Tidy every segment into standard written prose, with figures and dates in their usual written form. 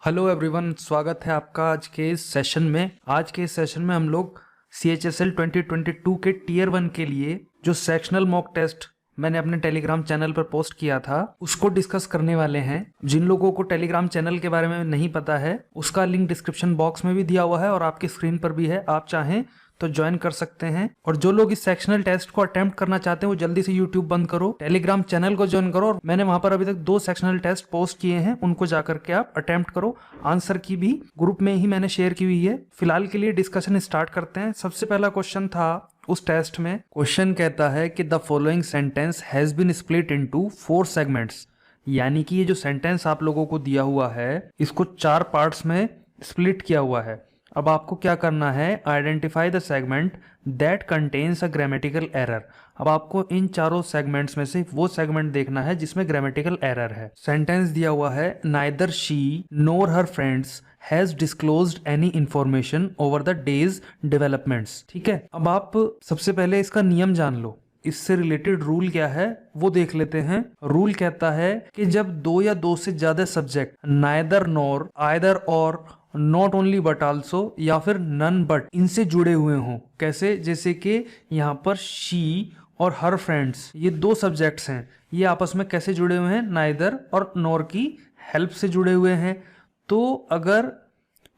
Hello everyone, स्वागत है आपका आज के इस सेशन में। आज के इस सेशन में हम लोग CHSL 2022 के टीयर 1 के लिए जो सेक्शनल मॉक टेस्ट मैंने अपने टेलीग्राम चैनल पर पोस्ट किया था उसको डिस्कस करने वाले हैं। जिन लोगों को टेलीग्राम चैनल के बारे में नहीं पता है उसका लिंक डिस्क्रिप्शन बॉक्स में भी दिया हुआ है और आपकी स्क्रीन पर भी है, आप चाहें तो ज्वाइन कर सकते हैं। और जो लोग इस सेक्शनल टेस्ट को अटेम्प्ट करना चाहते हैं वो जल्दी से यूट्यूब बंद करो, टेलीग्राम चैनल को ज्वाइन करो और मैंने वहां पर अभी तक 2 सेक्शनल टेस्ट पोस्ट किए हैं, उनको जाकर के आप अटेम्प्ट करो। आंसर की भी ग्रुप में ही मैंने शेयर की हुई है। फिलहाल के लिए डिस्कशन स्टार्ट करते हैं। सबसे पहला क्वेश्चन था उस टेस्ट में, क्वेश्चन कहता है कि the following sentence has been split into 4 segments, यानी कि ये जो सेंटेंस आप लोगों को दिया हुआ है इसको 4 पार्ट्स में स्प्लिट किया हुआ है। अब आपको क्या करना है, identify the segment that contains a grammatical error. अब आपको इन चारों सेगमेंट्स में से वो सेगमेंट देखना है जिसमें ग्रामेटिकल एरर है। सेंटेंस दिया हुआ है, neither she NOR her friends has disclosed any information over the days developments. ठीक है, अब आप सबसे पहले इसका नियम जान लो, इससे रिलेटेड रूल क्या है वो देख लेते हैं। रूल कहता है कि जब 2 या 2 से ज्यादा सब्जेक्ट नाइदर नोर, आइदर और, नॉट ओनली बट आल्सो या फिर नन बट इनसे जुड़े हुए हों। कैसे? जैसे कि यहाँ पर शी और हर फ्रेंड्स, ये 2 सब्जेक्ट्स हैं, ये आपस में कैसे जुड़े हुए हैं? नाइदर और नॉर की हेल्प से जुड़े हुए हैं। तो अगर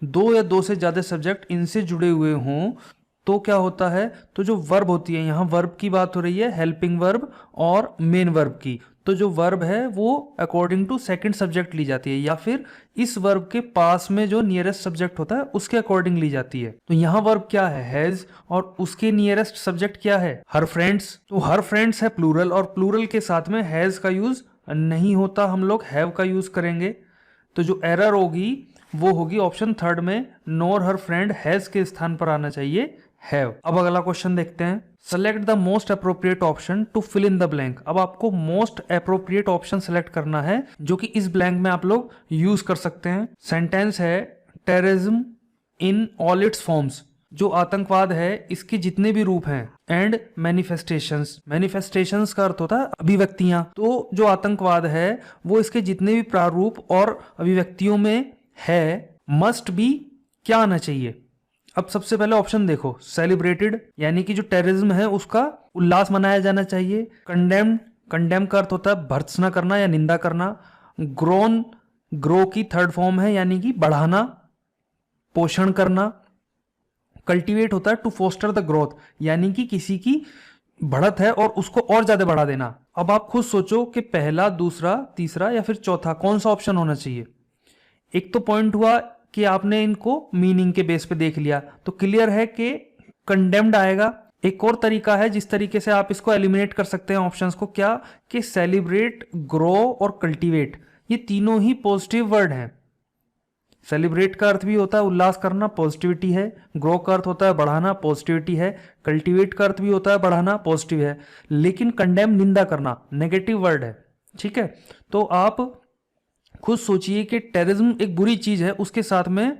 2 या 2 से ज्यादा सब्जेक्ट इनसे जुड़े हुए हों तो क्या होता है, तो जो वर्ब होती है, यहाँ वर्ब की बात हो रही है, हेल्पिंग वर्ब और मेन वर्ब की, तो जो वर्ब है वो अकॉर्डिंग टू सेकंड सब्जेक्ट ली जाती है या फिर इस वर्ब के पास में जो नियरेस्ट सब्जेक्ट होता है उसके अकॉर्डिंग ली जाती है। तो यहाँ वर्ब क्या है? हैज, और उसके नियरेस्ट सब्जेक्ट क्या है? हर फ्रेंड्स। तो हर फ्रेंड्स है प्लूरल और प्लूरल के साथ में हैज का यूज नहीं होता, हम लोग हैव का यूज करेंगे। तो जो एरर होगी वो होगी ऑप्शन 3 में, नोर हर फ्रेंड हैज के स्थान पर आना चाहिए हैव। अब अगला क्वेश्चन देखते हैं, select the most appropriate option to fill in the blank. अब आपको मोस्ट अप्रोप्रिएट ऑप्शन सेलेक्ट करना है जो कि इस ब्लैंक में आप लोग यूज कर सकते हैं। सेंटेंस है, terrorism in all it's forms, जो आतंकवाद है इसके जितने भी रूप हैं, एंड मैनिफेस्टेशंस, मैनिफेस्टेशंस का अर्थ होता है अभिव्यक्तियां, तो जो आतंकवाद है वो इसके जितने भी प्रारूप और अभिव्यक्तियों में है, मस्ट बी क्या आना चाहिए। अब सबसे पहले ऑप्शन देखो, सेलिब्रेटेड यानी कि जो टेररिज्म है उसका उल्लास मनाया जाना चाहिए। कंडेम्ड, कंडेम का अर्थ होता है भर्त्सना करना या निंदा करना। ग्रोन, ग्रो की 3rd फॉर्म है यानी कि बढ़ाना, पोषण करना। कल्टीवेट होता है टू फोस्टर द ग्रोथ, यानी कि किसी की बढ़त है और उसको और ज्यादा बढ़ा देना। अब आप खुद सोचो कि पहला, दूसरा, तीसरा या फिर चौथा कौन सा ऑप्शन होना चाहिए। एक तो पॉइंट हुआ कि आपने इनको मीनिंग के बेस पे देख लिया, तो क्लियर है कि कंडेम्ड आएगा। एक और तरीका है जिस तरीके से आप इसको एलिमिनेट कर सकते हैं ऑप्शंस को, क्या कि सेलिब्रेट, ग्रो और कल्टीवेट, ये तीनों ही पॉजिटिव वर्ड हैं। सेलिब्रेट का अर्थ भी होता है उल्लास करना, पॉजिटिविटी है। ग्रो का अर्थ होता है बढ़ाना, पॉजिटिविटी है। कल्टीवेट का अर्थ भी होता है बढ़ाना, पॉजिटिव है। लेकिन कंडेम, निंदा करना, नेगेटिव वर्ड है। ठीक है, तो आप खुद सोचिए कि टेररिज्म एक बुरी चीज है, उसके साथ में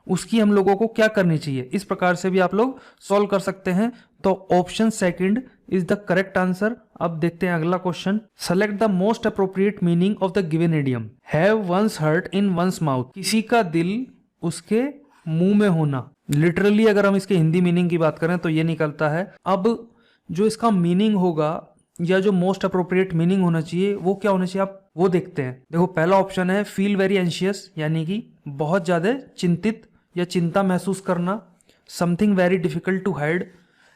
उसकी हम लोगों को क्या करनी चाहिए। इस प्रकार से भी आप लोग सॉल्व कर सकते हैं। तो option 2 is the correct answer. अब देखते हैं अगला question, select the most appropriate meaning of the given idiom. Have one's heart in one's mouth, किसी का दिल उसके मुंह में होना। लिटरली अगर हम इसके हिंदी मीनिंग की बात करें तो ये निकलता है। अब जो इसका मीनिंग होगा या जो मोस्ट अप्रोप्रिएट मीनिंग होना चाहिए वो क्या होना चाहिए, आप वो देखते हैं। देखो, पहला ऑप्शन है फील वेरी एंशियस, यानी कि बहुत ज्यादा चिंतित या चिंता महसूस करना। Something very difficult to hide,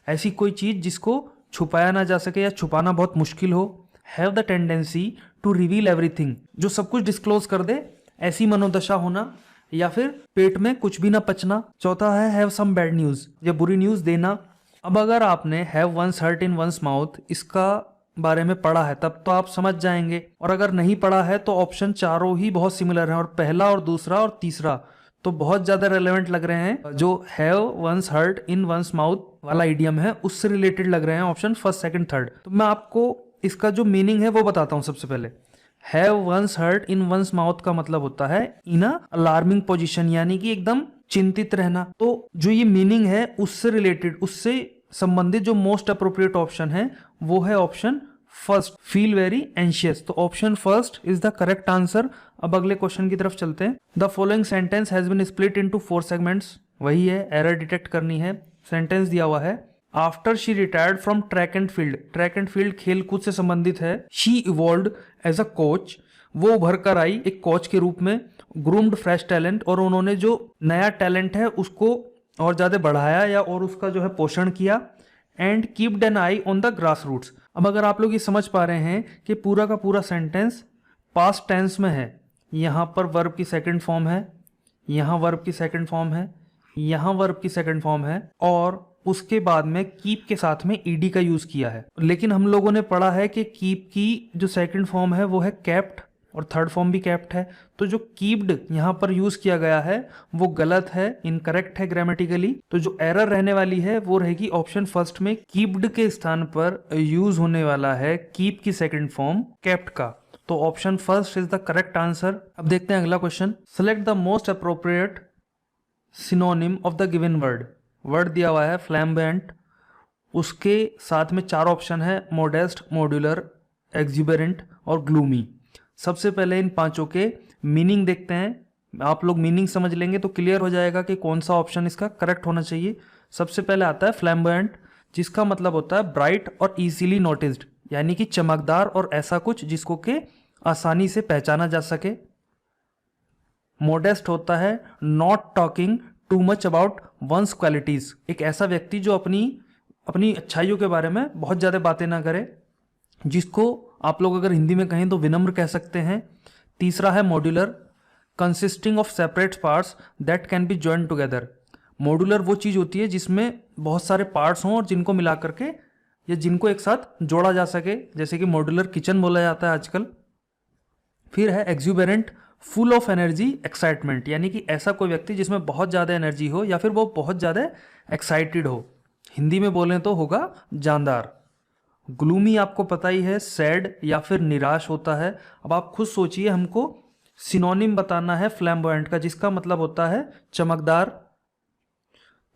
ऐसी कोई चीज जिसको छुपाया ना जा सके या छुपाना बहुत मुश्किल हो। Have the tendency to reveal everything, जो सब कुछ डिस्क्लोज कर दे, ऐसी मनोदशा होना। या फिर पेट में कुछ भी ना पचना। चौथा है हैव सम बैड न्यूज, या बुरी न्यूज देना। अब अगर आपने have one's heart in one's mouth इसका बारे में पढ़ा है तब तो आप समझ जाएंगे, और अगर नहीं पढ़ा है तो ऑप्शन चारों ही बहुत सिमिलर हैं और पहला और दूसरा और तीसरा तो बहुत ज्यादा रेलेवेंट लग रहे हैं। जो have one's heart in one's mouth वाला इडियम है उससे रिलेटेड लग रहे हैं ऑप्शन 1st, 2nd, 3rd। तो मैं आपको इसका जो मीनिंग है वो बताता हूं। सबसे पहले have one's heart in one's mouth का मतलब होता है इन अ अलार्मिंग पोजीशन, यानी कि एकदम चिंतित रहना। तो जो ये मीनिंग है उससे रिलेटेड, उससे संबंधित जो मोस्ट अप्रोप्रिएट ऑप्शन है वो है option first feel very anxious, तो option first is the correct answer. अब अगले क्वेश्चन की तरफ चलते हैं। The following sentence has been split into 4 segments, वही है, एरर डिटेक्ट करनी है। सेंटेंस दिया हुआ है, after she retired from track and field, track and field खेल कूद से संबंधित है। She evolved as a coach, वो उभर कर आई एक कोच के रूप में। ग्रूम्ड फ्रेश टैलेंट, और उन्होंने जो नया टैलेंट है उसको और ज्यादा बढ़ाया या और उसका जो है पोषण किया। And kept an eye on the grass roots. अब अगर आप लोग ये समझ पा रहे हैं कि पूरा का पूरा सेंटेंस पास्ट टेंस में है, यहां पर वर्ब की सेकंड फॉर्म है, यहां वर्ब की सेकंड फॉर्म है, यहां वर्ब की सेकंड फॉर्म है, और उसके बाद में कीप के साथ में ईडी का यूज किया है। लेकिन हम लोगों ने पढ़ा है कि कीप की जो सेकंड फॉर्म है वो है केप्ट, और थर्ड फॉर्म भी केप्ट है। तो जो कीप्ड यहां पर यूज किया गया है वो गलत है, इनकरेक्ट है ग्रामेटिकली। तो जो एरर रहने वाली है वो रहेगी ऑप्शन फर्स्ट में, कीप्ड के स्थान पर यूज होने वाला है कीप की सेकंड फॉर्म केप्ट का। तो option first is the correct answer. अब देखते हैं अगला question. Select the most appropriate synonym of the given word. Word दिया हुआ है फ्लैम्बेंट, उसके साथ में 4 ऑप्शन है, मोडेस्ट, मॉड्यूलर, एक्सुबेरेंट और ग्लूमी। सबसे पहले इन पांचों के मीनिंग देखते हैं। आप लोग मीनिंग समझ लेंगे तो क्लियर हो जाएगा कि कौन सा ऑप्शन इसका करेक्ट होना चाहिए। सबसे पहले आता है फ्लैम्बेंट, जिसका मतलब होता है ब्राइट और इजीली नोटिस्ड, यानी कि चमकदार और ऐसा कुछ जिसको के आसानी से पहचाना जा सके। मोडेस्ट होता है not talking too much about one's qualities, एक ऐसा व्यक्ति जो अपनी अच्छाइयों के बारे में बहुत ज्यादा बातें ना करे, जिसको आप लोग अगर हिंदी में कहें तो विनम्र कह सकते हैं। तीसरा है modular, consisting of separate parts that can B joined together. Modular वो चीज होती है जिसमें बहुत सारे पार्ट्स हों और जिनको मिला करके या जिनको एक साथ जोड़ा जा सके, जैसे कि मॉड्यूलर किचन बोला जाता है आजकल। फिर है एक्सुबेरेंट, फुल ऑफ एनर्जी, एक्साइटमेंट, यानी कि ऐसा कोई व्यक्ति जिसमें बहुत ज्यादा एनर्जी हो या फिर वो बहुत ज्यादा एक्साइटेड हो, हिंदी में बोलें तो होगा जानदार। ग्लूमी आपको पता ही है, सैड या फिर निराश होता है। अब आप खुद सोचिए, हमको सिनोनिम बताना है फ्लैम्बोयंट का, जिसका मतलब होता है चमकदार।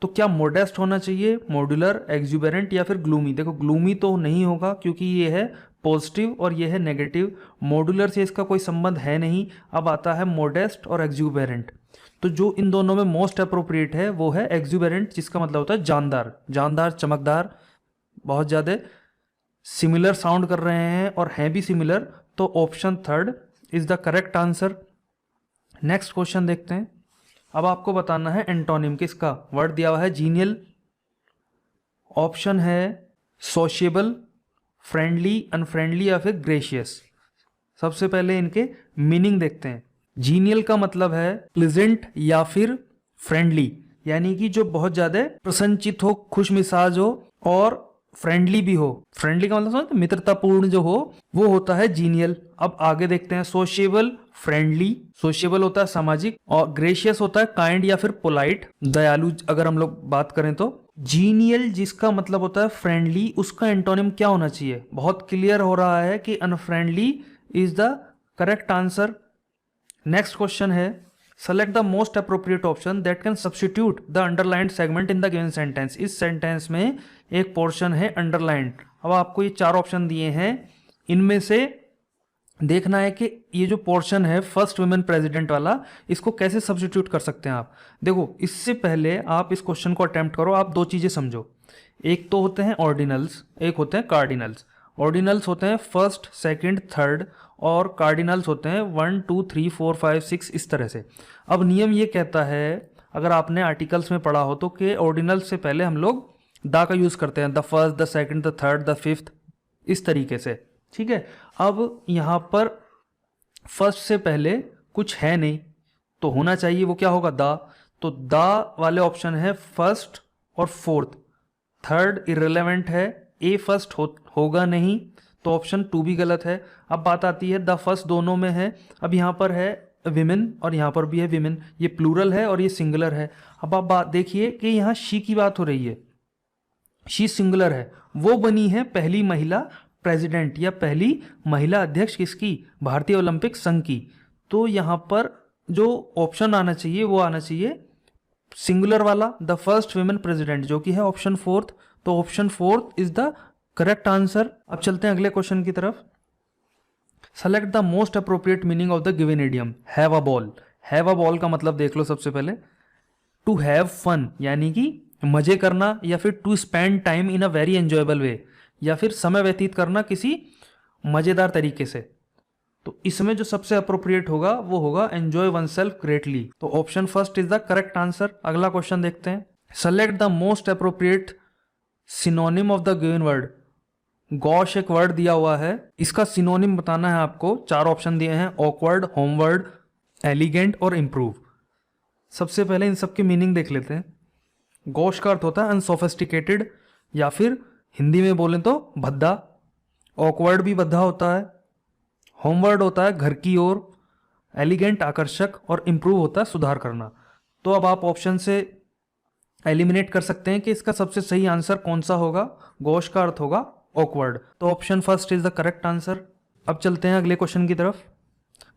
तो क्या मोडेस्ट होना चाहिए, मॉड्यूलर, एक्सुबेरेंट या फिर ग्लूमी? देखो ग्लूमी तो नहीं होगा क्योंकि ये है पॉजिटिव और ये है नेगेटिव, मॉड्यूलर से इसका कोई संबंध है नहीं। अब आता है मोडेस्ट और एक्सुबेरेंट, तो जो इन दोनों में मोस्ट अप्रोप्रिएट है वो है एक्सुबेरेंट, जिसका मतलब होता है जानदार, जानदार, चमकदार, बहुत ज्यादा सिमिलर साउंड कर रहे हैं और हैं भी सिमिलर। तो option third is the correct answer. Next question देखते हैं। अब आपको बताना है एंटोनिम किसका। वर्ड दिया हुआ है जीनियल, ऑप्शन है सोशिएबल, फ्रेंडली, अनफ्रेंडली या फिर ग्रेशियस। सबसे पहले इनके मीनिंग देखते हैं। जीनियल का मतलब है प्लेजेंट या फिर फ्रेंडली, यानी कि जो बहुत ज्यादा प्रसन्नचित हो, खुश मिजाज हो और फ्रेंडली भी हो। फ्रेंडली का मतलब समझते, मित्रतापूर्ण जो हो वो होता है जीनियल। अब आगे देखते हैं सोशिएबल, फ्रेंडली, सोशिएबल होता है सामाजिक, और ग्रेशियस होता है काइंड या फिर पोलाइट, दयालु अगर हम लोग बात करें तो। जीनियल जिसका मतलब होता है फ्रेंडली, उसका एंटोनिम क्या होना चाहिए? बहुत क्लियर हो रहा है कि unfriendly is the correct answer. Next question है, select the most appropriate option that can substitute the underlined segment in the given sentence. इस सेंटेंस में एक पोर्शन है अंडरलाइंड। अब आपको ये 4 ऑप्शन दिए हैं, इनमें से देखना है कि ये जो पोर्शन है फर्स्ट वुमेन प्रेसिडेंट वाला, इसको कैसे सब्स्टिट्यूट कर सकते हैं आप। देखो इससे पहले आप इस क्वेश्चन को अटेम्प्ट करो, आप 2 चीजें समझो। एक तो होते हैं ऑर्डिनल्स, एक होते हैं कार्डिनल्स। ऑर्डिनल्स होते हैं फर्स्ट, सेकंड, थर्ड, और कार्डिनल्स होते हैं 1 2 3 4 5 6, इस तरह से। अब नियम ये कहता है, अगर आपने आर्टिकल्स में पढ़ा हो तो, कि ऑर्डिनल्स से पहले हम लोग द का यूज करते हैं, the first, the second, the third, the fifth, इस तरीके से, ठीक है। अब यहां पर फर्स्ट से पहले कुछ है नहीं तो होना चाहिए वो क्या होगा, द। तो द वाले ऑप्शन है फर्स्ट और फोर्थ, थर्ड इररिलेवेंट है, ए फर्स्ट होगा नहीं, तो ऑप्शन 2 भी गलत है। अब बात आती है द फर्स्ट दोनों में है, अब यहां पर है विमेन और यहां पर भी है विमेन, ये प्लूरल है और ये सिंगुलर है। अब आप बात देखिए कि यहां शी की बात हो रही है, शी सिंगुलर है, वो बनी है पहली महिला प्रेसिडेंट या पहली महिला अध्यक्ष किसकी, भारतीय ओलंपिक संघ की। तो यहां पर जो ऑप्शन आना चाहिए वो आना चाहिए सिंगुलर वाला, द फर्स्ट वुमेन प्रेसिडेंट, जो कि है ऑप्शन फोर्थ। तो option fourth is the correct answer. अब चलते हैं अगले क्वेश्चन की तरफ। Select the most appropriate meaning of the given idiom have a ball. Have a ball का मतलब देख लो सबसे पहले। टू हैव फन यानी कि मजे करना, या फिर to spend time in a very enjoyable way, या फिर समय व्यतीत करना किसी मजेदार तरीके से। तो इसमें जो सबसे अप्रोप्रिएट होगा वो होगा एंजॉय वन सेल्फ ग्रेटली। तो option first is the correct answer. अगला क्वेश्चन देखते हैं। Select the most appropriate synonym of the given word. Gosh एक वर्ड दिया हुआ है, इसका सिनोनिम बताना है आपको। 4 ऑप्शन दिए हैं, ऑकवर्ड, होमवर्ड, एलिगेंट और इम्प्रूव। सबसे पहले इन सब की मीनिंग देख लेते हैं। गॉश का अर्थ होता है अनसोफिस्टिकेटेड, या फिर हिंदी में बोलें तो भद्दा। ऑकवर्ड भी भद्दा होता है। होमवर्ड होता है घर की ओर। एलिगेंट आकर्षक, और इम्प्रूव होता है सुधार करना। तो अब आप ऑप्शन से एलिमिनेट कर सकते हैं कि इसका सबसे सही आंसर कौन सा होगा। गॉश का अर्थ होगा ऑकवर्ड, तो option first is the correct answer. अब चलते हैं अगले क्वेश्चन की तरफ।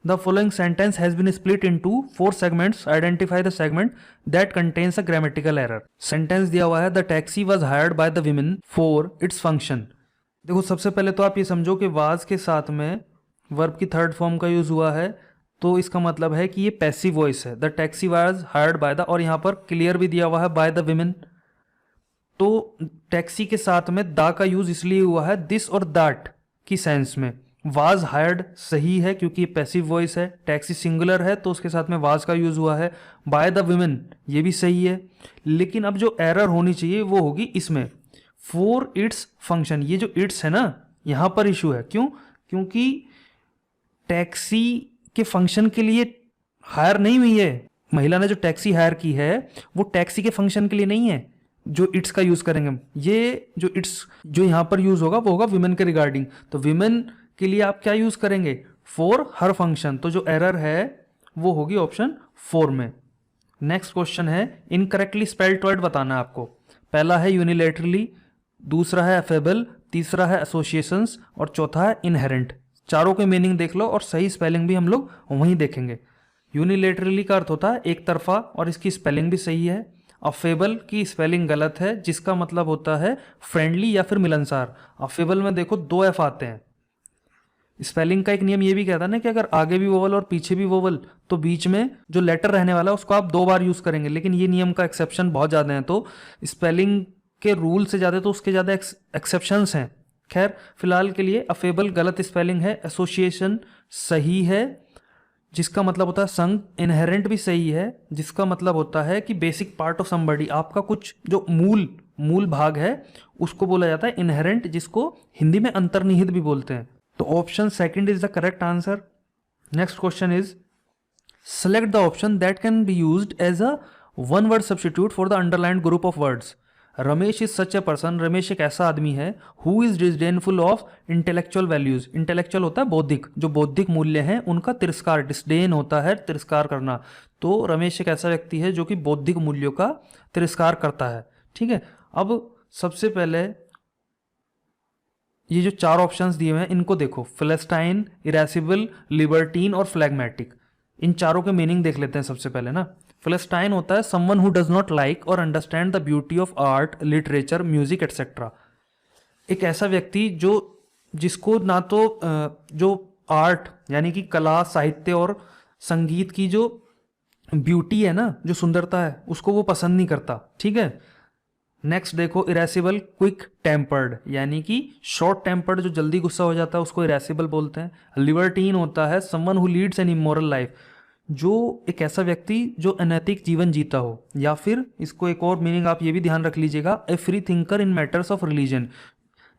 The following sentence has been split into 4 segments, identify the segment that contains a grammatical error. Sentence दिया हुआ है the taxi was hired by the women for its function. देखो सबसे पहले तो आप ये समझो कि वाज के साथ में वर्ब की थर्ड फॉर्म का यूज हुआ है, तो इसका मतलब है कि ये पैसिव वॉइस है। The taxi was hired by the, और यहाँ पर क्लियर भी दिया हुआ है बाय द विमेन। तो टैक्सी के साथ में द का यूज इसलिए हुआ है दिस और दैट की सेंस में। वाज हायर्ड सही है क्योंकि ये पैसिव वॉइस है। टैक्सी सिंगुलर है तो उसके साथ में वाज का यूज हुआ है। बाय द विमेन ये भी सही है, लेकिन अब जो एरर होनी चाहिए वो होगी इसमें, फॉर इट्स फंक्शन। ये जो इट्स है ना, यहाँ पर इशू है। क्यों? क्योंकि टैक्सी के फंक्शन के लिए हायर नहीं हुई है। महिला ने जो टैक्सी हायर की है वो टैक्सी के फंक्शन के लिए नहीं है जो इट्स का यूज करेंगे हम। ये जो इट्स जो यहाँ पर यूज होगा वो होगा विमेन के रिगार्डिंग। तो विमेन के लिए आप क्या यूज करेंगे? For her function. तो जो एरर है वो होगी ऑप्शन 4 में। नेक्स्ट क्वेश्चन है, इनकरेक्टली स्पेल्ड वर्ड बताना है आपको। पहला है यूनिलेटरली, दूसरा है एफेबल, तीसरा है एसोसिएशंस, और चौथा है इनहेरेंट। चारों के मीनिंग देख लो और सही स्पेलिंग भी हम लोग वहीं देखेंगे। यूनिलेटरली का अर्थ होता है एक तरफा, और इसकी स्पेलिंग भी सही है। अफेबल की स्पेलिंग गलत है, जिसका मतलब होता है फ्रेंडली या फिर मिलनसार। अफेबल में देखो 2 एफ आते हैं। स्पेलिंग का एक नियम ये भी कहता है ना कि अगर आगे भी वोवल और पीछे भी वोवल तो बीच में जो लेटर रहने वाला है उसको आप 2 बार यूज करेंगे, लेकिन ये नियम का एक्सेप्शन बहुत ज़्यादा है। तो स्पेलिंग के रूल से ज़्यादा तो उसके ज़्यादा एक्सेप्शंस हैं। खैर फिलहाल के लिए अफेबल गलत स्पेलिंग है, एसोसिएशन सही है जिसका मतलब होता है संग, इनहेरेंट भी सही है जिसका मतलब होता है कि बेसिक पार्ट ऑफ समबडी, आपका कुछ जो मूल भाग है उसको बोला जाता है इनहेरेंट, जिसको हिंदी में अंतर्निहित भी बोलते हैं। तो option second is the correct answer. Next question is, select the option that can be used as a one word substitute for the underlined group of words. Ramesh is such a person, Ramesh एक ऐसा आदमी है who is disdainful of intellectual values. Intellectual होता है बौद्धिक, जो बौद्धिक मूल्य हैं उनका तिरस्कार, डिस्डेन होता है तिरस्कार करना। तो रमेश एक ऐसा व्यक्ति है जो कि बौद्धिक मूल्यों का तिरस्कार करता है। ठीक है, अब सबसे पहले ये जो 4 ऑप्शंस दिए हुए हैं इनको देखो, फिलिस्टाइन, इरेसिबल, लिबर्टीन और फ्लैगमेटिक। इन चारों के मीनिंग देख लेते हैं सबसे पहले ना। फिलिस्टाइन होता है someone who does not like और understand the beauty of art, literature, music etcetera. एक ऐसा व्यक्ति जिसको ना तो जो आर्ट यानी कि कला, साहित्य और संगीत की जो ब्यूटी है ना, जो सुंदरता है, उसको वो पसंद नहीं करता। ठीक है, नेक्स्ट देखो, इरेसिबल, क्विक टेम्पर्ड यानी कि शॉर्ट टेम्पर्ड, जो जल्दी गुस्सा हो जाता है उसको इरेसिबल बोलते हैं। लिबर्टीन होता है someone who leads an immoral life, जो एक ऐसा व्यक्ति जो अनैतिक जीवन जीता हो। या फिर इसको एक और मीनिंग आप ये भी ध्यान रख लीजिएगा, a free thinker in matters of religion.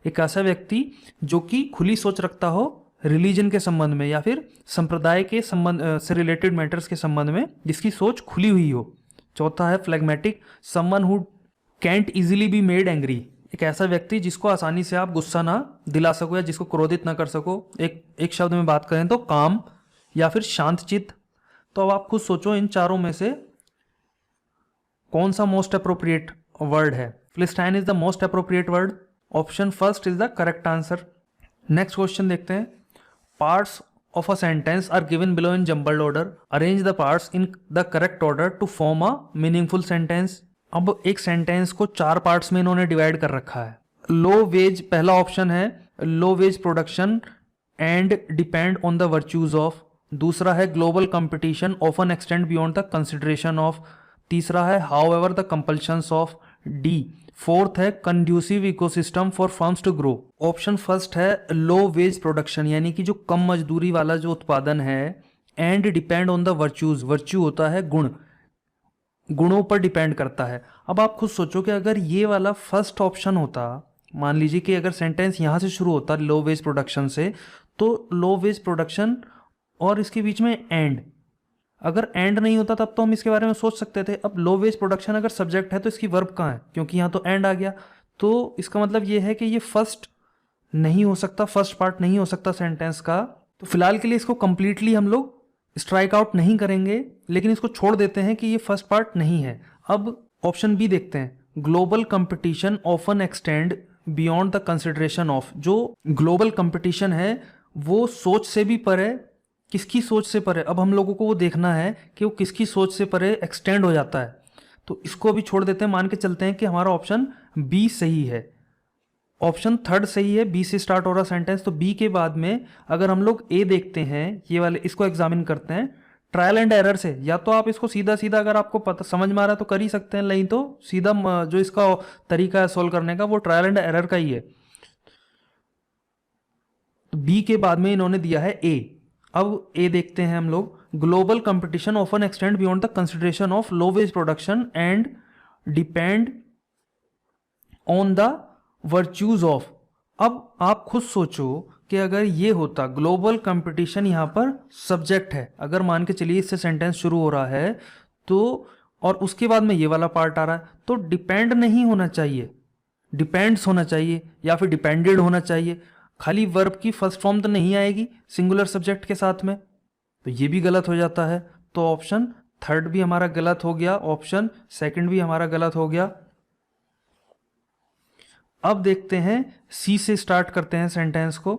एक ऐसा व्यक्ति जो कि खुली सोच रखता हो रिलीजन के संबंध में या फिर संप्रदाय के संबंध से रिलेटेड मैटर्स के संबंध में, जिसकी सोच खुली हुई हो। चौथा है phlegmatic, someone who can't easily be made angry. एक ऐसा व्यक्ति जिसको आसानी से आप गुस्सा ना दिला सको या जिसको क्रोधित ना कर सको। एक शब्द में बात करें तो काम या फिर शांत चित्त। तो अब आप खुद सोचो इन चारों में से कौन सा मोस्ट अप्रोप्रिएट वर्ड है। Philistine is the most appropriate word, option first is the correct answer. Next question देखते हैं, parts of a sentence are given below in jumbled order, arrange the parts in the correct order to form a meaningful sentence. अब एक sentence को 4 parts में इन्होंने divide कर रखा है। लो वेज, पहला ऑप्शन है low wage production and depend on the virtues of. दूसरा है global competition often extend beyond the consideration of. तीसरा है however the compulsions of. The fourth है conducive ecosystem for firms to grow. Option first है low wage production, यानी कि जो कम मजदूरी वाला जो उत्पादन है, and depend on the virtues, virtue होता है गुण, गुणों पर डिपेंड करता है। अब आप खुद सोचो कि अगर ये वाला फर्स्ट ऑप्शन होता, मान लीजिए कि अगर सेंटेंस यहाँ से शुरू होता लो वेज प्रोडक्शन से, तो लो वेज प्रोडक्शन और इसके बीच में एंड, अगर एंड नहीं होता तब तो हम इसके बारे में सोच सकते थे। अब लो वेज प्रोडक्शन अगर सब्जेक्ट है तो इसकी वर्ब कहाँ है, क्योंकि यहाँ तो एंड आ गया। तो इसका मतलब ये है कि ये फर्स्ट नहीं हो सकता, फर्स्ट पार्ट नहीं हो सकता सेंटेंस का। तो फिलहाल के लिए इसको कंप्लीटली हम लोग स्ट्राइक आउट नहीं करेंगे, लेकिन इसको छोड़ देते हैं कि ये फर्स्ट पार्ट नहीं है। अब ऑप्शन बी देखते हैं, global competition often extend beyond the consideration of. जो ग्लोबल कंपटीशन है वो सोच से भी परे, किसकी सोच से परे, अब हम लोगों को वो देखना है कि वो किसकी सोच से परे एक्सटेंड हो जाता है। तो इसको अभी छोड़ देते हैं, मान के चलते हैं कि हमारा ऑप्शन बी सही है, ऑप्शन थर्ड सही है, बी से स्टार्ट हो रहा सेंटेंस। तो बी के बाद में अगर हम लोग ए देखते हैं, ये वाले इसको एग्जामिन करते हैं ट्रायल एंड एरर से, या तो आप इसको सीधा सीधा अगर आपको पता समझ में आ रहा है तो कर ही सकते हैं, नहीं तो सीधा जो इसका तरीका है सॉल्व करने का वो ट्रायल एंड एरर का ही है। तो बी के बाद में इन्होंने दिया है ए। अब ए देखते हैं हम लोग, global competition often extend beyond the consideration of low wage production and depend on the virtues of. अब आप खुद सोचो कि अगर ये होता ग्लोबल कंपटीशन यहाँ पर सब्जेक्ट है, अगर मान के चलिए इससे सेंटेंस शुरू हो रहा है तो, और उसके बाद में ये वाला पार्ट आ रहा है, तो डिपेंड नहीं होना चाहिए, डिपेंड्स होना चाहिए या फिर डिपेंडेड होना चाहिए। खाली वर्ब की फर्स्ट फॉर्म तो नहीं आएगी सिंगुलर सब्जेक्ट के साथ में, तो ये भी गलत हो जाता है। तो ऑप्शन थर्ड भी हमारा गलत हो गया, ऑप्शन सेकंड भी हमारा गलत हो गया। अब देखते हैं सी से स्टार्ट करते हैं सेंटेंस को।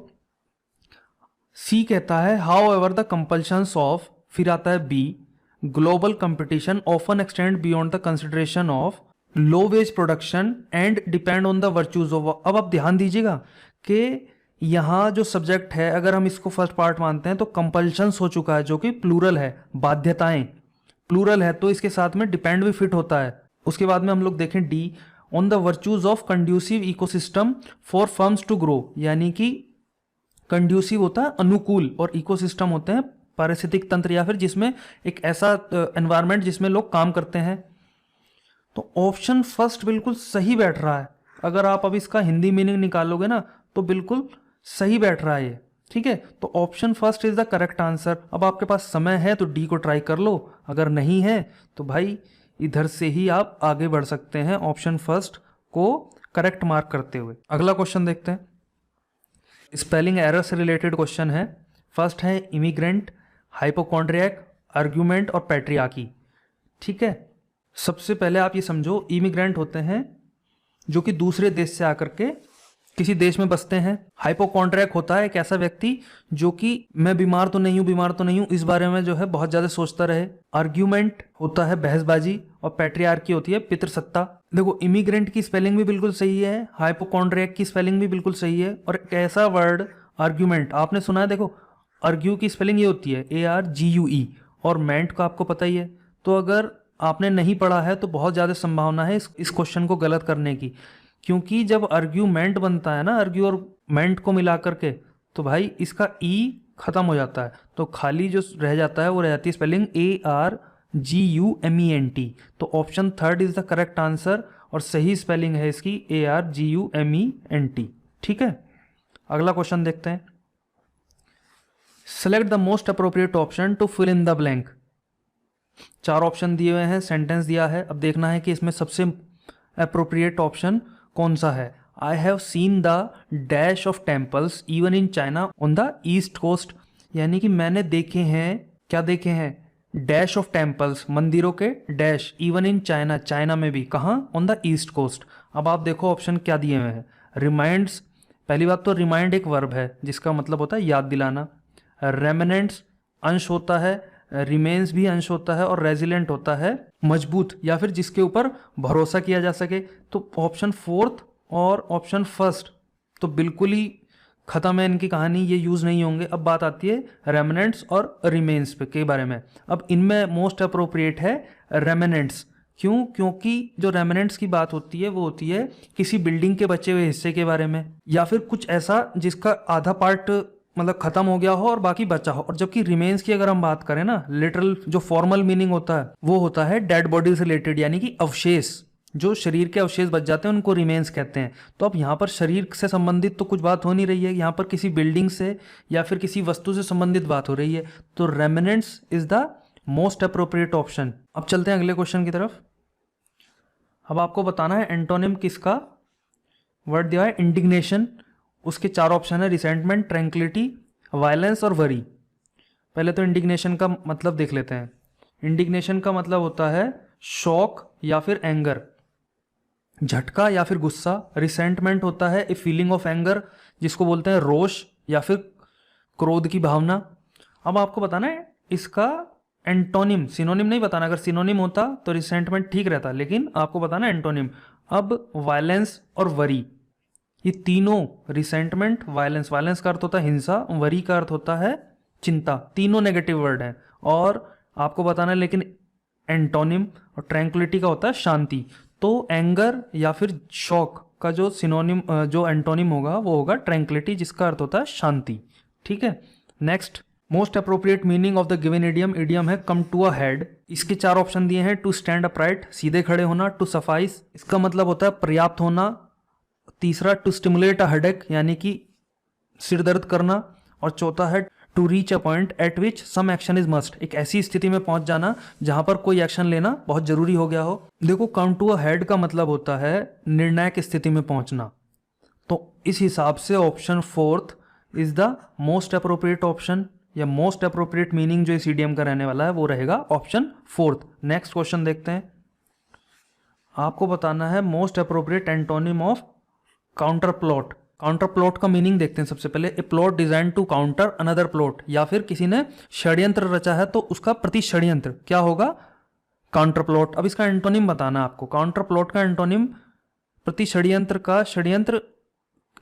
सी कहता है however the compulsions of, फिर आता है B, global competition often extend beyond the consideration of low wage production and depend on the virtues of. अब आप ध्यान दीजिएगा कि यहाँ जो सब्जेक्ट है अगर हम इसको फर्स्ट पार्ट मानते हैं तो कंपल्शंस हो चुका है, जो कि प्लूरल है, बाध्यताएं प्लूरल है, तो इसके साथ में डिपेंड भी फिट होता है। उसके बाद में हम लोग देखें D, on the virtues of conducive ecosystem for firms to grow, यानी कि कंड्यूसिव होता है अनुकूल और इकोसिस्टम होते हैं पारिस्थितिक तंत्र या फिर जिसमें एक ऐसा एनवायरनमेंट जिसमें लोग काम करते हैं। तो ऑप्शन फर्स्ट बिल्कुल सही बैठ रहा है, अगर आप अब इसका हिंदी मीनिंग निकालोगे ना तो बिल्कुल सही बैठ रहा है ये, ठीक है। तो option first is the correct answer. अब आपके पास समय है तो डी को ट्राई कर लो, अगर नहीं है तो भाई इधर से ही आप आगे बढ़ सकते हैं ऑप्शन फर्स्ट को करेक्ट मार्क करते हुए। अगला क्वेश्चन देखते हैं, स्पेलिंग एरर से रिलेटेड क्वेश्चन है। फर्स्ट है इमिग्रेंट, हाइपोकॉन्ड्रियक, आर्ग्यूमेंट और पैट्रियार्की, ठीक है। सबसे पहले आप ये समझो, इमिग्रेंट होते हैं जो कि दूसरे देश से आकर के किसी देश में बसते हैं। हाइपोकॉन्ड्रियक होता है एक ऐसा व्यक्ति जो कि मैं बीमार तो नहीं हूं, बीमार तो नहीं हूं, इस बारे में जो है बहुत ज्यादा सोचता रहे। आर्ग्यूमेंट होता है बहसबाजी, और पैट्रियार्की होती है पितृसत्ता। देखो इमिग्रेंट की स्पेलिंग भी बिल्कुल सही है, हाइपोकॉन्ड्रियक की स्पेलिंग भी बिल्कुल सही है, और एक ऐसा वर्ड आर्ग्यूमेंट आपने सुना है, देखो आर्ग्यू की स्पेलिंग ये होती है ARGUE, और मेंट को आपको पता ही है। तो अगर आपने नहीं पढ़ा है तो बहुत ज़्यादा संभावना है इस क्वेश्चन को गलत करने की, क्योंकि जब आर्ग्यूमेंट बनता है ना, आर्ग्यू और मेंट को मिला करके, तो भाई इसका ई खत्म हो जाता है, तो खाली जो रह जाता है वो रह जाती है स्पेलिंग ARGUMENT। तो option third is the correct answer, और सही स्पेलिंग है इसकी ARGUMENT, ठीक है। अगला क्वेश्चन देखते हैं, select the most appropriate option to fill in the blank. 4 option दिए हुए हैं, सेंटेंस दिया है, अब देखना है कि इसमें सबसे अप्रोप्रिएट ऑप्शन कौन सा है। I have seen the dash of temples even in China on the east coast, यानी कि मैंने देखे हैं, क्या देखे हैं, डैश ऑफ टेम्पल्स, मंदिरों के dash, even in China, China में भी, कहाँ, ऑन द ईस्ट कोस्ट। अब आप देखो ऑप्शन क्या दिए हुए हैं, रिमाइंड्स, पहली बात तो रिमाइंड एक वर्ब है जिसका मतलब होता है याद दिलाना, रेमिनेंट्स अंश होता है, रिमेन्स भी अंश होता है, और रेजिलेंट होता है मजबूत या फिर जिसके ऊपर भरोसा किया जा सके। तो ऑप्शन फोर्थ और ऑप्शन फर्स्ट तो बिल्कुल ही ख़त्म है इनकी कहानी, ये यूज़ नहीं होंगे। अब बात आती है रेमिनेंट्स और रिमेन्स पे के बारे में। अब इनमें मोस्ट अप्रोप्रिएट है रेमिनेंट्स। क्यों? क्योंकि जो रेमिनेंट्स की बात होती है वो होती है किसी बिल्डिंग के बचे हुए हिस्से के बारे में, या फिर कुछ ऐसा जिसका आधा पार्ट मतलब खत्म हो गया हो और बाकी बचा हो। और जबकि रिमेन्स की अगर हम बात करें ना, लिटरल जो फॉर्मल मीनिंग होता है वो होता है डेड बॉडी से रिलेटेड, यानी कि अवशेष, जो शरीर के अवशेष बच जाते हैं उनको रिमेन्स कहते हैं। तो अब यहाँ पर शरीर से संबंधित तो कुछ बात हो नहीं रही है, यहाँ पर किसी बिल्डिंग से या फिर किसी वस्तु से संबंधित बात हो रही है। तो remnants is the most appropriate option. अब चलते हैं अगले क्वेश्चन की तरफ। अब आपको बताना है एंटोनिम किसका वर्ड दिया है, इंडिग्नेशन। उसके 4 ऑप्शन है, रिसेंटमेंट, ट्रैंक्विलिटी, वायलेंस और वरी। पहले तो इंडिग्नेशन का मतलब देख लेते हैं। इंडिग्नेशन का मतलब होता है शॉक या फिर एंगर, झटका या फिर गुस्सा। रिसेंटमेंट होता है ए फीलिंग ऑफ एंगर, जिसको बोलते हैं रोष या फिर क्रोध की भावना। अब आपको बताना है इसका एंटोनिम, सिनोनिम नहीं बताना। अगर सिनोनिम होता तो रिसेंटमेंट ठीक रहता, लेकिन आपको बताना एंटोनिम। अब वायलेंस और वरी, ये तीनों, रिसेंटमेंट, वायलेंस, वायलेंस का अर्थ होता है हिंसा, वरी का अर्थ होता है चिंता, तीनों नेगेटिव वर्ड हैं। और आपको बताना है लेकिन एंटोनिम, और ट्रैंक्विलिटी का होता है शांति। तो एंगर या फिर शॉक का जो सिनोनिम, जो एंटोनिम होगा वो होगा ट्रैंक्विलिटी, जिसका अर्थ होता है शांति। ठीक है, next, most appropriate meaning of the given idiom. Idiom है कम टू अ हेड। इसके 4 ऑप्शन दिए हैं, टू स्टैंड अपराइट, सीधे खड़े होना, टू सफाइस, इसका मतलब होता है पर्याप्त होना। तीसरा, टू स्टिमुलेट अ हेडेक, यानी कि सिर दर्द करना। और चौथा है to reach a point at which some action is must, एक ऐसी स्थिति में पहुंच जाना जहां पर कोई एक्शन लेना बहुत जरूरी हो गया हो। देखो, कम टू अ हेड का मतलब होता है निर्णायक स्थिति में पहुंचना। तो इस हिसाब से option 4th is the most appropriate option, या मोस्ट अप्रोप्रिएट मीनिंग जो इस इडियम का रहने वाला है वो रहेगा ऑप्शन 4th। नेक्स्ट क्वेश्चन देखते हैं। आपको बताना है most appropriate antonym of counter plot. Counter plot का मीनिंग देखते हैं सबसे पहले। A plot design to counter another plot, या फिर किसी ने षड्यंत्र रचा है तो उसका प्रति षड्यंत्र क्या होगा, काउंटर प्लॉट। अब इसका एंटोनिम बताना है आपको। काउंटर प्लॉट का एंटोनिम प्रति षड्यंत्र का, षड्यंत्र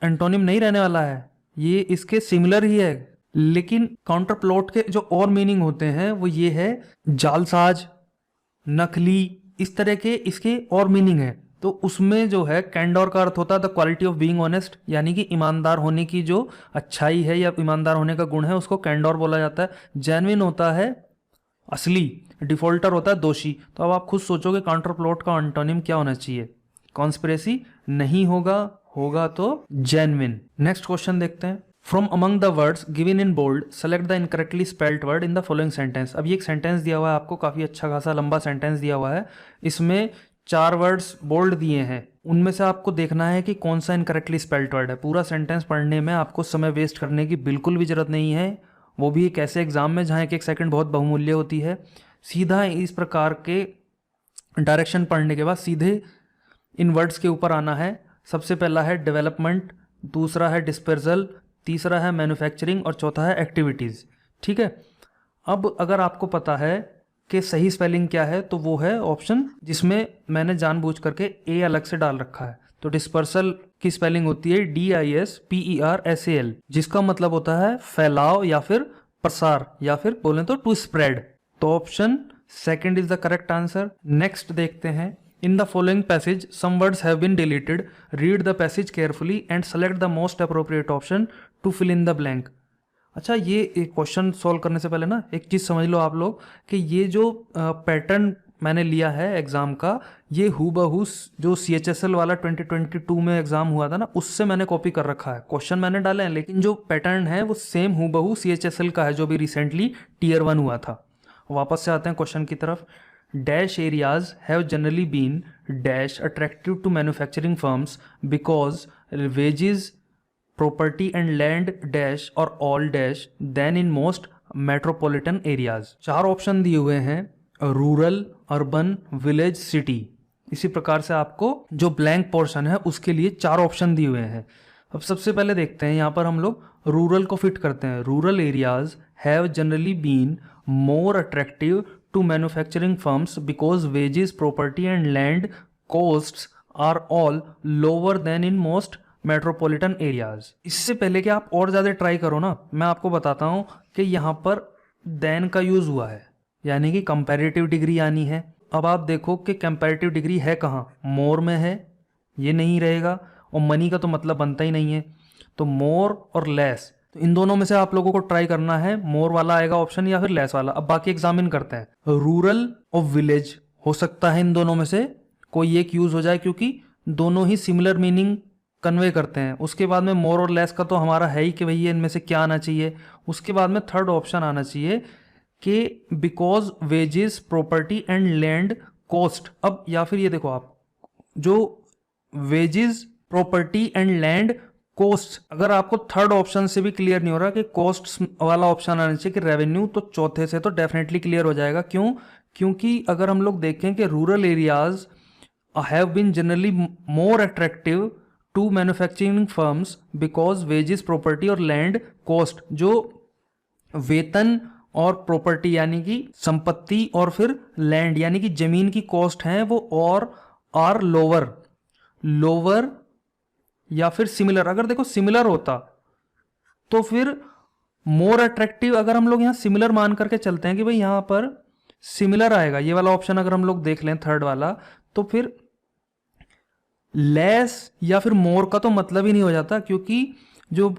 एंटोनिम नहीं रहने वाला है, ये इसके सिमिलर ही है। लेकिन काउंटर प्लॉट के जो और मीनिंग होते हैं वो ये है जालसाज, नकली, इस तरह के इसके और मीनिंग है। तो उसमें जो है कैंडोर का अर्थ होता है the quality of being honest, यानी कि ईमानदार होने की जो अच्छाई है या ईमानदार होने का गुण है उसको कैंडोर बोला जाता है। जेन्युइन होता है असली, डिफॉल्टर होता है दोषी। तो अब आप खुद सोचोगे काउंटर प्लॉट का एंटोनिम क्या होना चाहिए। कॉन्स्पिरेसी नहीं होगा, होगा तो जेन्युइन। नेक्स्ट क्वेश्चन देखते हैं। From among the words given in bold select the incorrectly spelled word in the following sentence. अब ये एक सेंटेंस दिया हुआ है आपको, काफी अच्छा खासा लंबा सेंटेंस दिया हुआ है। इसमें 4 वर्ड्स बोल्ड दिए हैं, उनमें से आपको देखना है कि कौन सा इनकरेक्टली स्पेल्ड वर्ड है। पूरा सेंटेंस पढ़ने में आपको समय वेस्ट करने की बिल्कुल भी जरूरत नहीं है, वो भी एक ऐसे एग्जाम में जहाँ एक सेकंड बहुत बहुमूल्य होती है। सीधा इस प्रकार के डायरेक्शन पढ़ने के बाद सीधे इन वर्ड्स के ऊपर आना है। सबसे पहला है डेवलपमेंट, दूसरा है डिस्पर्सल, तीसरा है मैन्युफैक्चरिंग और चौथा है एक्टिविटीज़। ठीक है, अब अगर आपको पता है कि सही स्पेलिंग क्या है तो वो है ऑप्शन जिसमें मैंने जानबूझ करके ए अलग से डाल रखा है। तो डिस्पर्सल की स्पेलिंग होती है DISPERSAL, जिसका मतलब होता है फैलाव या फिर प्रसार, या फिर बोलें तो टू स्प्रेड। तो option 2 is the correct answer. Next देखते हैं। In the following passage some words have been deleted, read the passage carefully and select the most appropriate option to fill in the blank. अच्छा, ये एक question solve करने से पहले ना एक चीज़ समझ लो आप लोग कि ये जो पैटर्न मैंने लिया है एग्ज़ाम का, ये हूबहू जो CHSL वाला 2022 में एग्ज़ाम हुआ था ना, उससे मैंने कॉपी कर रखा है। क्वेश्चन मैंने डाले हैं लेकिन जो पैटर्न है वो सेम हूबहू CHSL का है जो भी रिसेंटली Tier 1 हुआ था। वापस से आते हैं क्वेश्चन की तरफ। Dash areas have generally been dash attractive to manufacturing firms because wages, property and land dash और all dash than in most metropolitan areas। 4 option दिए हुए हैं, रूरल, अर्बन, विलेज, सिटी। इसी प्रकार से आपको जो ब्लैंक पोर्शन है उसके लिए 4 ऑप्शन दिए हुए हैं। अब सबसे पहले देखते हैं, यहाँ पर हम लोग रूरल को फिट करते हैं। Rural areas have generally been more attractive to manufacturing firms because wages, property and land costs are all lower than in most metropolitan areas. इससे पहले कि आप और ज़्यादा ट्राई करो ना, मैं आपको बताता हूँ कि यहाँ पर देन का यूज़ हुआ है, यानी कि कंपैरेटिव डिग्री आनी है। अब आप देखो कि कंपैरेटिव डिग्री है कहाँ, मोर में है, ये नहीं रहेगा, और मनी का तो मतलब बनता ही नहीं है, तो मोर और लेस, तो इन दोनों में से आप लोगों को ट्राई करना है, मोर वाला आएगा ऑप्शन या फिर लेस वाला। अब बाकी एग्जामिन करते हैं। रूरल और विलेज हो सकता है इन दोनों में से कोई एक यूज हो जाए, क्योंकि दोनों ही सिमिलर मीनिंग कन्वे करते हैं। उसके बाद में मोर और लेस का तो हमारा है ही कि भैया इनमें से क्या आना चाहिए। उसके बाद में थर्ड ऑप्शन आना चाहिए कि because wages property and land cost. अब या फिर ये देखो आप, जो wages property and land cost, अगर आपको थर्ड ऑप्शन से भी क्लियर नहीं हो रहा कि कॉस्ट वाला ऑप्शन आना चाहिए कि रेवेन्यू, तो चौथे से तो डेफिनेटली क्लियर हो जाएगा। क्यों? क्योंकि अगर हम लोग देखें कि rural areas have been generally more attractive to manufacturing firms because wages property और लैंड कॉस्ट, जो वेतन और प्रॉपर्टी यानी कि संपत्ति और फिर लैंड यानी कि जमीन की कॉस्ट है वो और आर लोअर या फिर सिमिलर। अगर देखो सिमिलर होता तो फिर मोर अट्रैक्टिव, अगर हम लोग यहाँ सिमिलर मान करके चलते हैं कि भाई यहाँ पर सिमिलर आएगा, ये वाला ऑप्शन अगर हम लोग देख लें थर्ड वाला, तो फिर लेस या फिर मोर का तो मतलब ही नहीं हो जाता, क्योंकि जो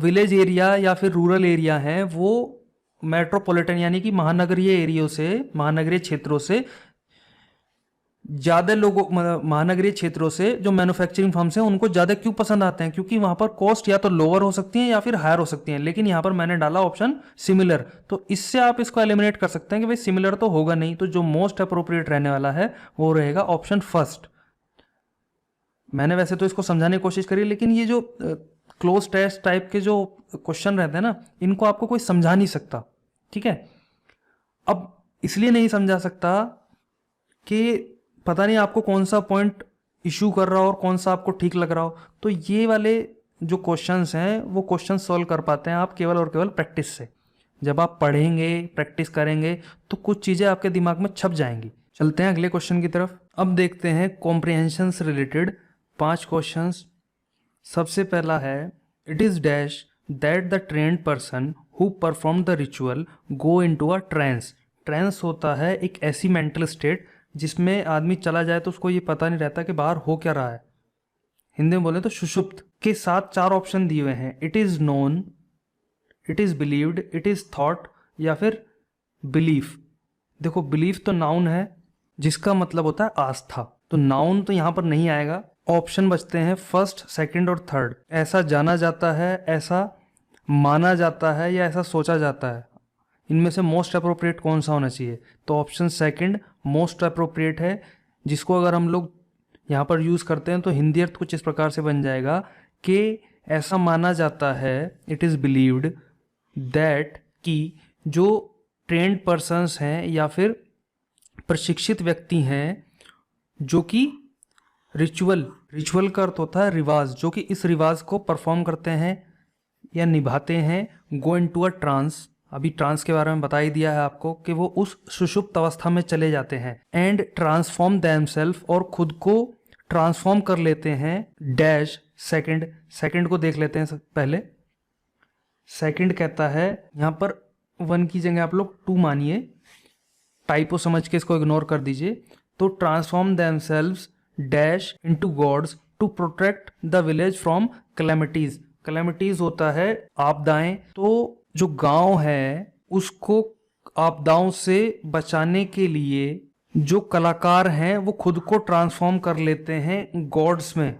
विलेज एरिया या फिर रूरल एरिया है वो मेट्रोपॉलिटन यानी कि महानगरीय एरियो से, महानगरीय क्षेत्रों से ज़्यादा लोगों, महानगरीय क्षेत्रों से जो मैन्युफैक्चरिंग फर्म्स हैं उनको ज़्यादा क्यों पसंद आते हैं? क्योंकि वहाँ पर कॉस्ट या तो लोअर हो सकती है या फिर हायर हो सकती है। लेकिन यहाँ पर मैंने डाला ऑप्शन सिमिलर, तो इससे आप इसको एलिमिनेट कर सकते हैं कि भाई सिमिलर तो होगा नहीं, तो जो मोस्ट अप्रोप्रिएट रहने वाला है वो रहेगा ऑप्शन फर्स्ट। मैंने वैसे तो इसको समझाने की कोशिश करी, लेकिन ये जो क्लोज टेस्ट टाइप के जो क्वेश्चन रहते हैं ना, इनको आपको कोई समझा नहीं सकता, ठीक है। अब इसलिए नहीं समझा सकता कि पता नहीं आपको कौन सा पॉइंट इशू कर रहा हो और कौन सा आपको ठीक लग रहा हो। तो ये वाले जो क्वेश्चंस हैं वो क्वेश्चन सॉल्व कर पाते हैं आप केवल और केवल प्रैक्टिस से। जब आप पढ़ेंगे, प्रैक्टिस करेंगे, तो कुछ चीज़ें आपके दिमाग में छप जाएंगी। चलते हैं अगले क्वेश्चन की तरफ। अब देखते हैं कॉम्प्रिहेंशन से रिलेटेड 5 क्वेश्चंस। सबसे पहला है, it is dash that the trained person who perform the ritual go into a trance. Trance होता है एक ऐसी मेंटल स्टेट जिसमें आदमी चला जाए तो उसको ये पता नहीं रहता कि बाहर हो क्या रहा है। हिंदी में बोले तो सुषुप्त। के साथ 4 ऑप्शन दिए हुए हैं, it is known, it is believed, it is thought या फिर बिलीफ। देखो बिलीफ तो नाउन है जिसका मतलब होता है आस्था, तो नाउन तो यहाँ पर नहीं आएगा। ऑप्शन बचते हैं फर्स्ट, सेकंड और थर्ड। ऐसा जाना जाता है, ऐसा माना जाता है या ऐसा सोचा जाता है, इनमें से मोस्ट अप्रोप्रिएट कौन सा होना चाहिए? तो ऑप्शन सेकंड मोस्ट अप्रोप्रिएट है, जिसको अगर हम लोग यहाँ पर यूज़ करते हैं तो हिंदी अर्थ कुछ इस प्रकार से बन जाएगा कि ऐसा माना जाता है, इट इज़ बिलीव्ड दैट, कि जो ट्रेंड पर्सन्स हैं या फिर प्रशिक्षित व्यक्ति हैं जो कि रिचुअल का अर्थ होता है रिवाज, जो कि इस रिवाज को परफॉर्म करते हैं या निभाते हैं, गो इनटू अ ट्रांस। अभी ट्रांस के बारे में बता ही दिया है आपको कि वो उस सुषुप्त अवस्था में चले जाते हैं। एंड ट्रांसफॉर्म देमसेल्फ, और खुद को ट्रांसफॉर्म कर लेते हैं, डैश सेकंड को देख लेते हैं पहले। सेकंड कहता है, यहाँ पर 1 की जगह आप लोग 2 मानिए, टाइपो समझ के इसको इग्नोर कर दीजिए। तो transform themselves dash into gods to protect the village from calamities. Calamities होता है आपदाएं, तो जो गांव है उसको आपदाओं से बचाने के लिए जो कलाकार हैं वो खुद को ट्रांसफॉर्म कर लेते हैं गॉड्स में।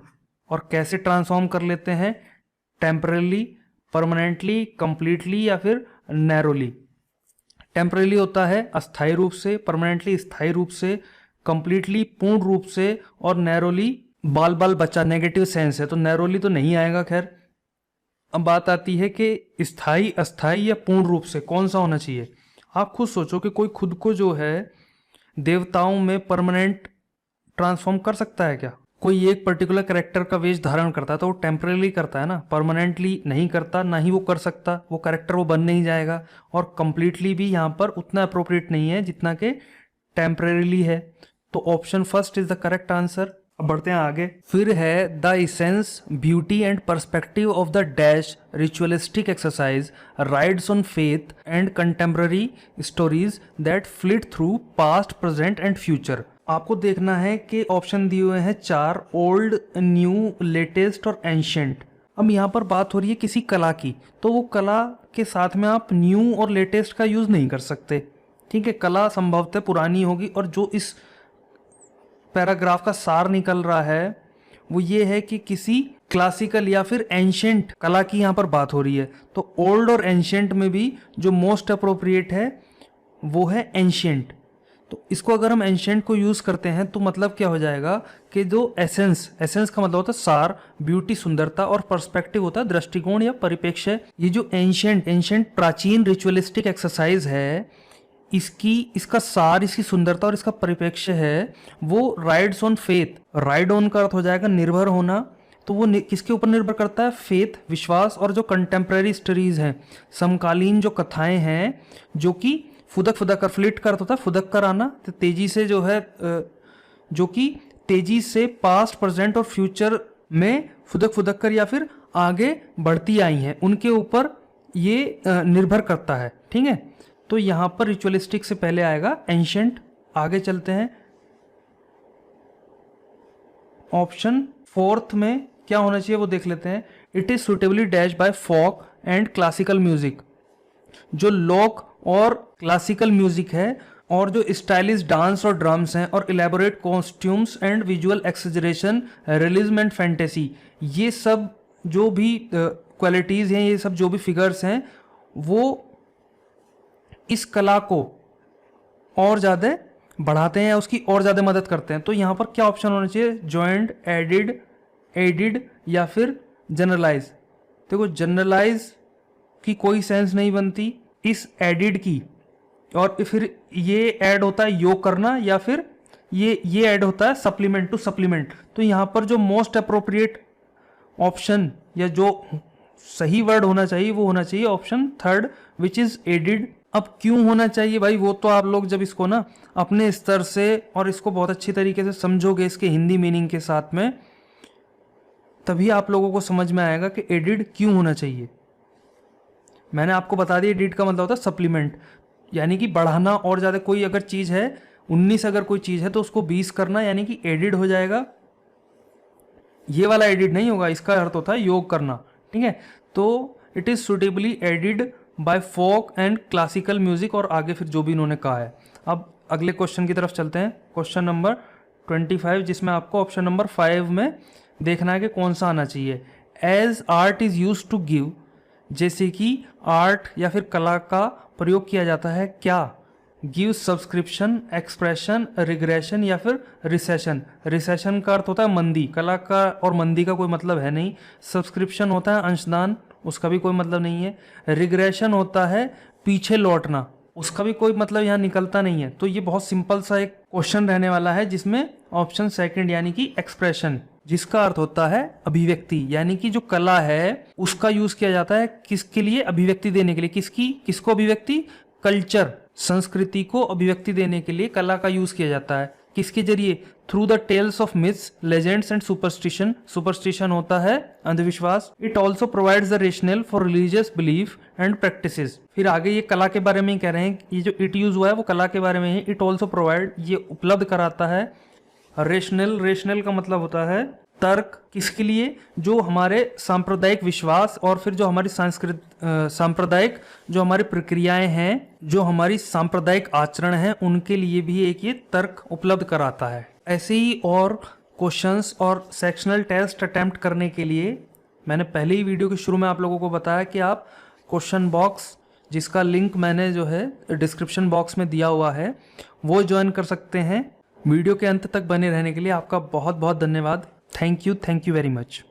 और कैसे ट्रांसफॉर्म कर लेते हैं? टेम्परली, परमानेंटली, कंप्लीटली या फिर नैरोली। टेम्परली होता है अस्थायी रूप से, परमानेंटली स्थायी रूप से, कंप्लीटली पूर्ण रूप से, और नैरोली बाल बाल बचा, नेगेटिव सेंस है तो नैरोली तो नहीं आएगा। खैर, अब बात आती है कि स्थायी, अस्थायी या पूर्ण रूप से कौन सा होना चाहिए। आप खुद सोचो कि कोई खुद को जो है देवताओं में परमानेंट ट्रांसफॉर्म कर सकता है क्या? कोई एक पर्टिकुलर कैरेक्टर का वेश धारण करता है तो वो टेम्परेली करता है ना, परमानेंटली नहीं करता, ना ही वो कर सकता, वो कैरेक्टर वो बन नहीं जाएगा। और कंप्लीटली भी यहाँ पर उतना अप्रोप्रिएट नहीं है जितना कि टेम्परेली है। तो option first is the correct answer. अब बढ़ते हैं आगे। फिर है the essence, beauty and perspective of the dash ritualistic exercise rides on faith and contemporary stories that fleet through past, present and future. आपको देखना है कि ऑप्शन दिए हुए हैं 4, ओल्ड, न्यू, लेटेस्ट और एंशिएंट। अब यहाँ पर बात हो रही है किसी कला की, तो वो कला के साथ में आप न्यू और लेटेस्ट का यूज़ नहीं कर सकते, ठीक है। कला संभवतः पुरानी होगी, और जो इस पैराग्राफ का सार निकल रहा है वो ये है कि किसी क्लासिकल या फिर एंशिएंट कला की यहाँ पर बात हो रही है। तो ओल्ड और एंशिएंट में भी जो मोस्ट अप्रोप्रिएट है वो है एंशिएंट। तो इसको अगर हम एंशिएंट को यूज़ करते हैं तो मतलब क्या हो जाएगा कि जो एसेंस का मतलब होता है सार, ब्यूटी सुंदरता, और पर्सपेक्टिव होता है दृष्टिकोण या परिप्रेक्ष्य। ये जो एंशिएंट प्राचीन रिचुअलिस्टिक एक्सरसाइज है, इसका सार, इसकी सुंदरता और इसका परिप्रेक्ष्य है वो rides on faith. Ride on का अर्थ हो जाएगा निर्भर होना, तो वो किसके ऊपर निर्भर करता है? फेथ, विश्वास, और जो कंटेम्प्रेरी स्टोरीज हैं, समकालीन जो कथाएं हैं, जो कि फुदक कर, फ्लिट कर होता है फुदक कर आना, तो तेजी से जो है, जो कि तेजी से पास्ट, प्रेजेंट और फ्यूचर में फुदक कर या फिर आगे बढ़ती आई हैं, उनके ऊपर ये निर्भर करता है, ठीक है। तो यहाँ पर रिचुअलिस्टिक से पहले आएगा एंशिएंट। आगे चलते हैं, ऑप्शन 4 में क्या होना चाहिए वो देख लेते हैं। It is suitably dash by folk and classical music. जो लोक और क्लासिकल म्यूजिक है, और जो स्टाइलिश डांस और ड्रम्स हैं, और elaborate costumes and visual exaggeration, realism and fantasy, ये सब जो भी क्वालिटीज़ हैं, ये सब जो भी फिगर्स हैं, वो इस कला को और ज़्यादा बढ़ाते हैं या उसकी और ज़्यादा मदद करते हैं। तो यहाँ पर क्या ऑप्शन होना चाहिए? जॉइंट, एडिड या फिर जनरलाइज। देखो जनरलाइज की कोई सेंस नहीं बनती, इस एडिड की, और फिर ये ऐड होता है योग करना, या फिर ये ऐड होता है सप्लीमेंट टू सप्लीमेंट। तो यहाँ पर जो मोस्ट अप्रोप्रिएट ऑप्शन या जो सही वर्ड होना चाहिए वो होना चाहिए ऑप्शन 3 विच इज एडिड। अब क्यों होना चाहिए भाई, वो तो आप लोग जब इसको ना अपने स्तर से और इसको बहुत अच्छी तरीके से समझोगे इसके हिंदी मीनिंग के साथ में, तभी आप लोगों को समझ में आएगा कि एडिड क्यों होना चाहिए। मैंने आपको बता दिया एडिड का मतलब होता है सप्लीमेंट, यानी कि बढ़ाना और ज़्यादा। कोई अगर चीज़ है 19 अगर कोई चीज़ है तो उसको 20 करना, यानी कि एडिड हो जाएगा। ये वाला एडिड नहीं होगा, इसका अर्थ होता है योग करना, ठीक है। तो it is suitably aided by folk and classical music, और आगे फिर जो भी इन्होंने कहा है। अब अगले क्वेश्चन की तरफ चलते हैं, क्वेश्चन नंबर 25, जिसमें आपको ऑप्शन नंबर 5 में देखना है कि कौन सा आना चाहिए। As art is use to give, जैसे कि आर्ट या फिर कला का प्रयोग किया जाता है क्या? गिव सब्सक्रिप्शन, एक्सप्रेशन, रिग्रेशन या फिर रिसेशन। रिसेशन का अर्थ होता है मंदी, कला का और मंदी का कोई मतलब है नहीं। सब्सक्रिप्शन होता है अंशदान, उसका भी कोई मतलब नहीं है। रिग्रेशन होता है पीछे लौटना, उसका भी कोई मतलब यहाँ निकलता नहीं है। तो ये बहुत सिंपल सा एक क्वेश्चन रहने वाला है, जिसमें ऑप्शन 2 यानी कि एक्सप्रेशन, जिसका अर्थ होता है अभिव्यक्ति, यानी कि जो कला है उसका यूज किया जाता है किसके लिए? अभिव्यक्ति देने के लिए। किसको अभिव्यक्ति? कल्चर, संस्कृति को अभिव्यक्ति देने के लिए कला का यूज किया जाता है। किसके जरिए? Through the tales of myths, legends and superstition. Superstition होता है अंधविश्वास। It also provides the rational for religious belief and practices. फिर आगे ये कला के बारे में ही कह रहे हैं, ये जो इट यूज हुआ है वो कला के बारे में है। इट ऑल्सो प्रोवाइड, ये उपलब्ध कराता है रेशनल का मतलब होता है तर्क, किसके लिए? जो हमारे सांप्रदायिक विश्वास और फिर जो हमारी सांप्रदायिक जो हमारी प्रक्रियाएं हैं, जो हमारी सांप्रदायिक आचरण हैं, उनके लिए भी एक ये तर्क उपलब्ध कराता है। ऐसे ही और क्वेश्चंस और सेक्शनल टेस्ट अटेम्प्ट करने के लिए मैंने पहले ही वीडियो के शुरू में आप लोगों को बताया कि आप क्वेश्चन बॉक्स, जिसका लिंक मैंने जो है डिस्क्रिप्शन बॉक्स में दिया हुआ है, वो ज्वाइन कर सकते हैं। वीडियो के अंत तक बने रहने के लिए आपका बहुत बहुत धन्यवाद। Thank you very much.